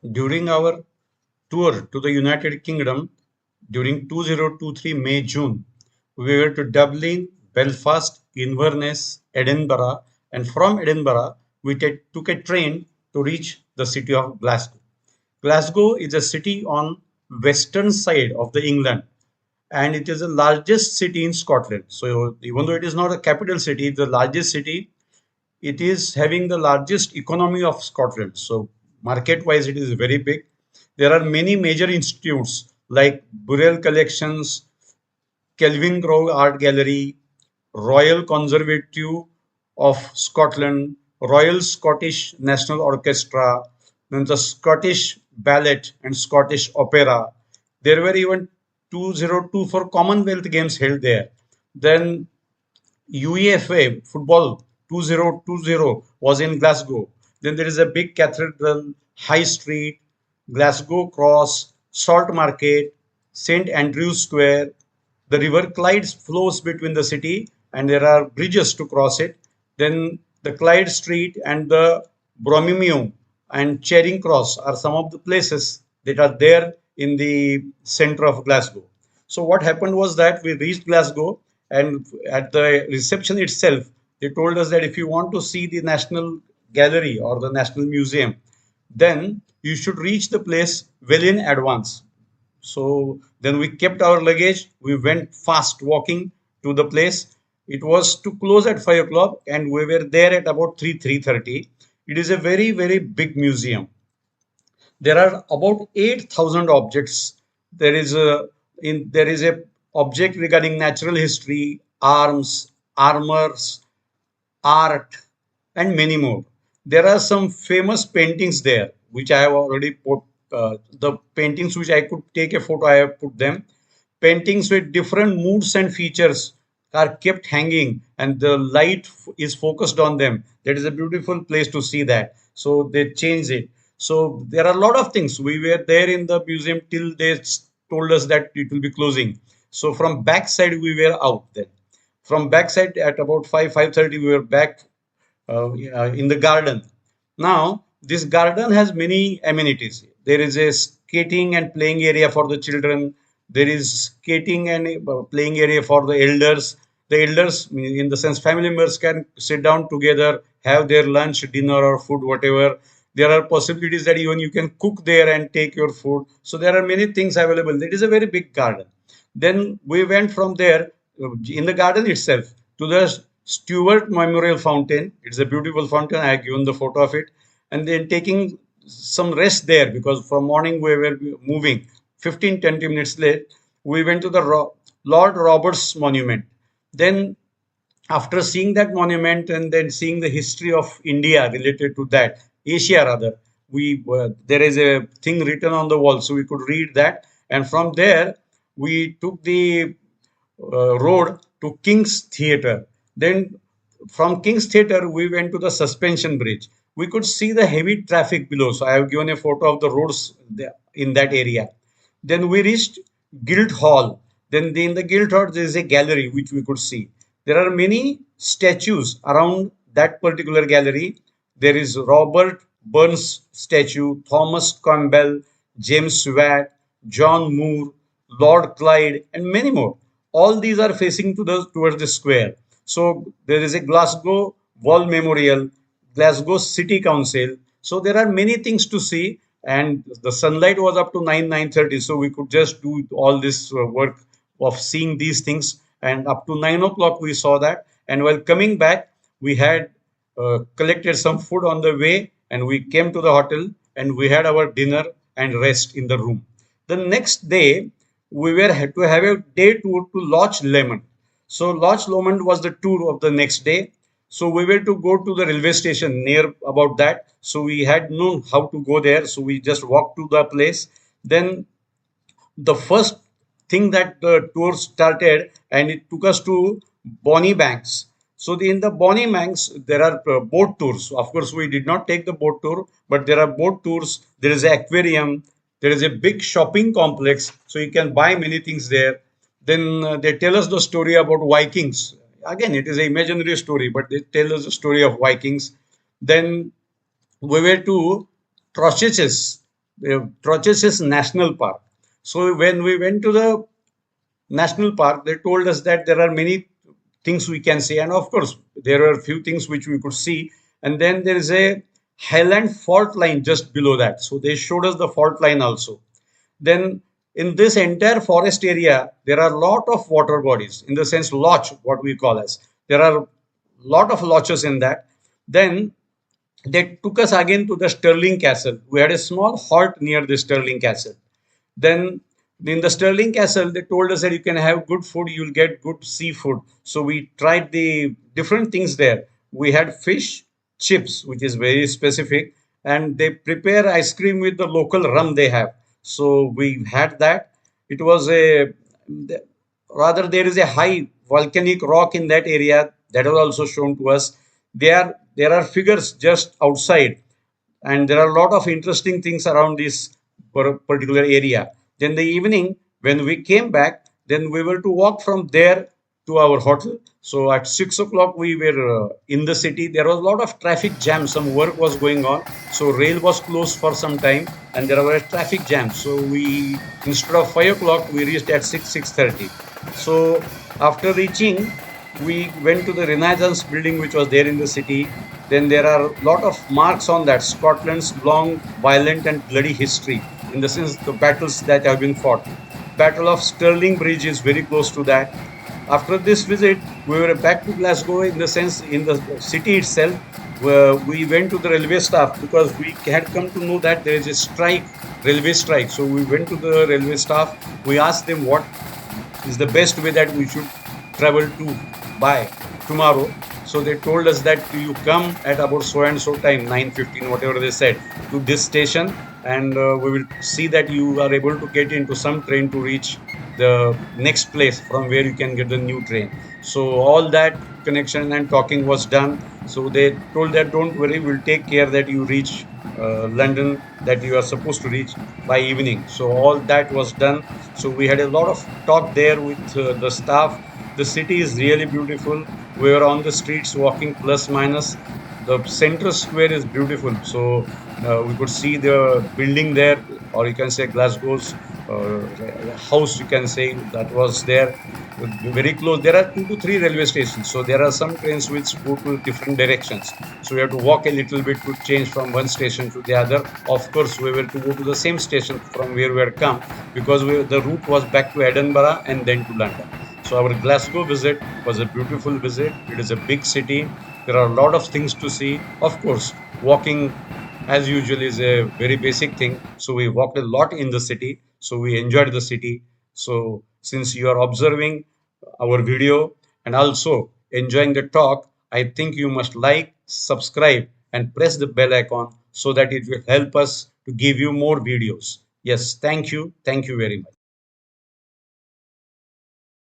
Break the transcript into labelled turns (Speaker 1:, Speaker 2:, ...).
Speaker 1: During our tour to the United Kingdom during 2023 May June, we were to Dublin, Belfast, Inverness, Edinburgh, and from Edinburgh we took a train to reach the city of Glasgow. Glasgow is a city on western side of the England, and it is the largest city in Scotland. So even though it is not a capital city, it's the largest city. It is having the largest economy of Scotland. So market wise, it is very big. There are many major institutes like Burrell Collections, Kelvin Grove Art Gallery, Royal Conservative of Scotland, Royal Scottish National Orchestra, then the Scottish Ballet and Scottish Opera. There were even 2024 Commonwealth Games held there. Then UEFA football 2020 was in Glasgow. Then there is a big cathedral, High Street, Glasgow Cross, Salt Market, St Andrew's Square. The River Clyde flows between the city and there are bridges to cross it. Then the Clyde Street and the Bromimium and Charing Cross are some of the places that are there in the center of Glasgow. So what happened was that we reached Glasgow, and at the reception itself, they told us that if you want to see the National Gallery or the National Museum, then you should reach the place well in advance. So then we kept our luggage. We went fast walking to the place. It was to close at 5 o'clock, and we were there at about 3:30. It is a very big museum. There are about 8,000 objects. There is a object regarding natural history, arms, armors, art, and many more. There are some famous paintings there, which I have already put. The paintings which I could take a photo, I have put them. Paintings with different moods and features are kept hanging, and the light is focused on them. That is a beautiful place to see that. So they changed it. So there are a lot of things. We were there in the museum till they told us that it will be closing. So from backside we were out then. From backside at about 5:30 we were back in the garden. Now, this garden has many amenities. There is a skating and playing area for the children. There is skating and playing area for the elders. The elders, in the sense, family members can sit down together, have their lunch, dinner, or food, whatever. There are possibilities that even you can cook there and take your food. So there are many things available. It is a very big garden. Then we went from there in the garden itself to the Stewart Memorial Fountain. It's a beautiful fountain. I have given the photo of it. And then taking some rest there because from morning we were moving 15-20 minutes late. We went to the Lord Roberts Monument. Then after seeing that monument and then seeing the history of India related to that, Asia rather, we there is a thing written on the wall, so we could read that. And from there, we took the road to King's Theatre. Then from King's Theatre, we went to the suspension bridge. We could see the heavy traffic below. So I have given a photo of the roads in that area. Then we reached Guildhall. Then in the Guildhall, there is a gallery which we could see. There are many statues around that particular gallery. There is Robert Burns statue, Thomas Campbell, James Watt, John Moore, Lord Clyde, and many more. All these are facing towards the square. So there is a Glasgow Wall Memorial, Glasgow City Council. So there are many things to see, and the sunlight was up to 9:30, so we could just do all this work of seeing these things. And up to 9 o'clock we saw that. And while coming back, we had collected some food on the way, and we came to the hotel and we had our dinner and rest in the room. The next day, we were had to have a day tour to Loch Lomond. So Loch Lomond was the tour of the next day. So we were to go to the railway station near about that. So we had known how to go there. So we just walked to the place. Then the first thing that the tour started, and it took us to Bonnie Banks. So in the Bonnie Banks, there are boat tours. Of course, we did not take the boat tour, but there are boat tours. There is an aquarium. There is a big shopping complex, so you can buy many things there. Then they tell us the story about Vikings. Again, it is an imaginary story, but they tell us the story of Vikings. Then we were to Trocheches. Trochesis National Park. So when we went to the national park, they told us that there are many things we can see, and of course, there are few things which we could see. And then there is a highland fault line just below that. So they showed us the fault line also. Then in this entire forest area, there are a lot of water bodies, in the sense loch, what we call as. There are lot of loches in that. Then they took us again to the Stirling Castle. We had a small halt near the Stirling Castle. Then in the Stirling Castle, they told us that you can have good food, you'll get good seafood. So we tried the different things there. We had fish chips, which is very specific, and they prepare ice cream with the local rum they have. So we had that. It was a rather there is a high volcanic rock in that area that was also shown to us. There are figures just outside, and there are a lot of interesting things around this particular area. Then the evening, when we came back, then we were to walk from there to our hotel. So at 6 o'clock, we were in the city. There was a lot of traffic jam. Some work was going on, so rail was closed for some time, and there were traffic jams. So we, instead of 5 o'clock, we reached at 6:30. So after reaching, we went to the Renaissance building which was there in the city. Then there are a lot of marks on that Scotland's long, violent, and bloody history, in the sense the battles that have been fought. Battle of Stirling Bridge is very close to that. After this visit, we were back to Glasgow, in the sense in the city itself. Where we went to the railway staff because we had come to know that there is a strike, railway strike. So we went to the railway staff. We asked them what is the best way that we should travel to by tomorrow. So they told us that you come at about so and so time, 9:15, whatever they said, to this station, and we will see that you are able to get into some train to reach the next place from where you can get the new train. So all that connection and talking was done. So they told that don't worry, we'll take care that you reach London, that you are supposed to reach by evening. So all that was done. So we had a lot of talk there with the staff. The city is really beautiful. We were on the streets walking plus minus. The center square is beautiful. So we could see the building there, or you can say Glasgow's house, you can say, that was there. Very close. There are 2 to 3 railway stations. So there are some trains which go to different directions. So we have to walk a little bit to change from one station to the other. Of course, we were to go to the same station from where we had come, because the route was back to Edinburgh and then to London. So our Glasgow visit was a beautiful visit. It is a big city. There are a lot of things to see. Of course, walking as usual is a very basic thing. So we walked a lot in the city. So we enjoyed the city. So since you are observing our video and also enjoying the talk, I think you must like, subscribe, and press the bell icon so that it will help us to give you more videos. Yes, thank you. Thank you very much.